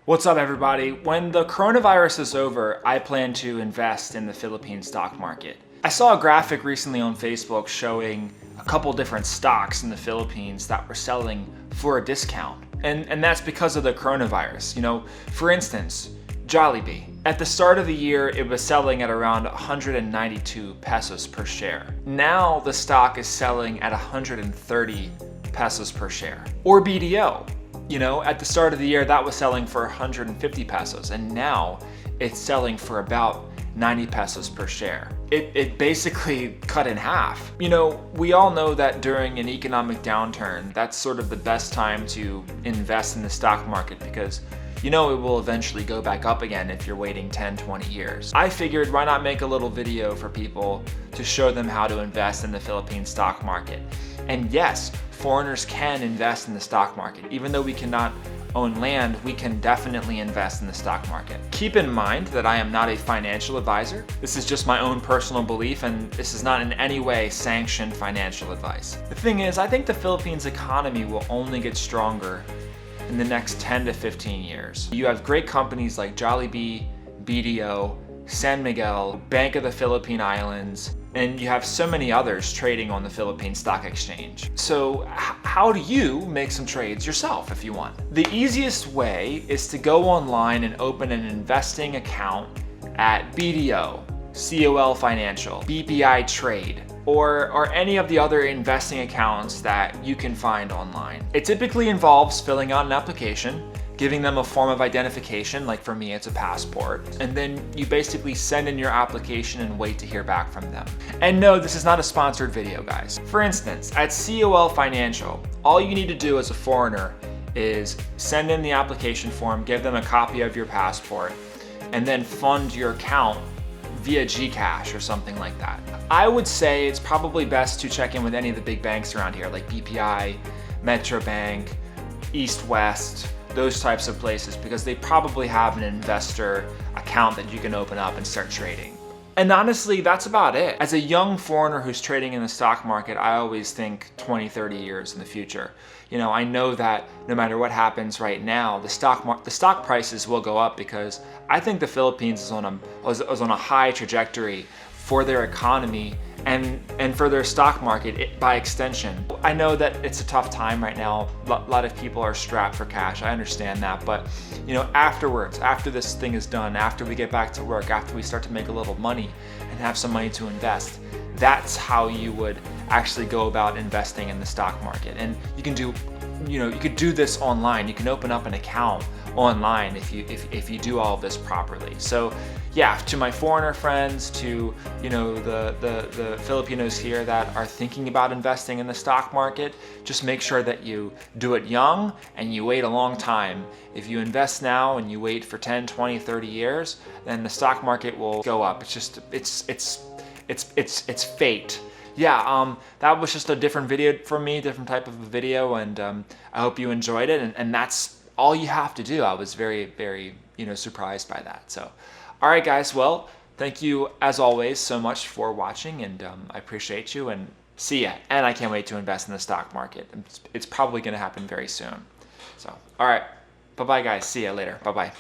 What's up, everybody? When the coronavirus is over, I plan to invest in the Philippine stock market. I saw a graphic recently on Facebook showing a couple different stocks in the Philippines that were selling for a discount. And that's because of the coronavirus. For instance, Jollibee. At the start of the year, it was selling at around 192 pesos per share. Now the stock is selling at 130 pesos per share. Or BDO. At the start of the year, that was selling for 150 pesos, and now it's selling for about 90 pesos per share. It basically cut in half. We all know that during an economic downturn, that's sort of the best time to invest in the stock market because it will eventually go back up again if you're waiting 10, 20 years. I figured why not make a little video for people to show them how to invest in the Philippine stock market. And yes, foreigners can invest in the stock market. Even though we cannot own land, we can definitely invest in the stock market. Keep in mind that I am not a financial advisor. This is just my own personal belief, and this is not in any way sanctioned financial advice. The thing is, I think the Philippines economy will only get stronger in the next 10 to 15 years. You have great companies like Jollibee, BDO, San Miguel, Bank of the Philippine Islands, and you have so many others trading on the Philippine Stock Exchange. So how do you make some trades yourself if you want? The easiest way is to go online and open an investing account at BDO, COL Financial, BPI Trade, or any of the other investing accounts that you can find online. It typically involves filling out an application, giving them a form of identification, like for me it's a passport, and then you basically send in your application and wait to hear back from them. And no, this is not a sponsored video, guys. For instance, at COL Financial, all you need to do as a foreigner is send in the application form, give them a copy of your passport, and then fund your account via Gcash or something like that. I would say it's probably best to check in with any of the big banks around here, like BPI, Metro Bank, East West, those types of places, because they probably have an investor account that you can open up and start trading. And honestly, that's about it. As a young foreigner who's trading in the stock market, I always think 20, 30 years in the future. I know that no matter what happens right now, the stock prices will go up because I think the Philippines is on a high trajectory for their economy and for their stock market by extension. I know that it's a tough time right now. A lot of people are strapped for cash. I understand that, but afterwards, after this thing is done, after we get back to work, after we start to make a little money and have some money to invest, that's how you would actually go about investing in the stock market. And you can do you could do this online. You can open up an account online if you do all of this properly. So yeah, to my foreigner friends, to the Filipinos here that are thinking about investing in the stock market, just make sure that you do it young and you wait a long time. If you invest now and you wait for 10, 20, 30 years, then the stock market will go up. It's fate. Yeah, that was just a different video from me, different type of a video, and I hope you enjoyed it, and that's all you have to do. I was very, very, surprised by that. So, all right, guys, well, thank you, as always, so much for watching, and I appreciate you, and see ya. And I can't wait to invest in the stock market. It's probably going to happen very soon. So, all right, bye-bye, guys. See ya later. Bye-bye.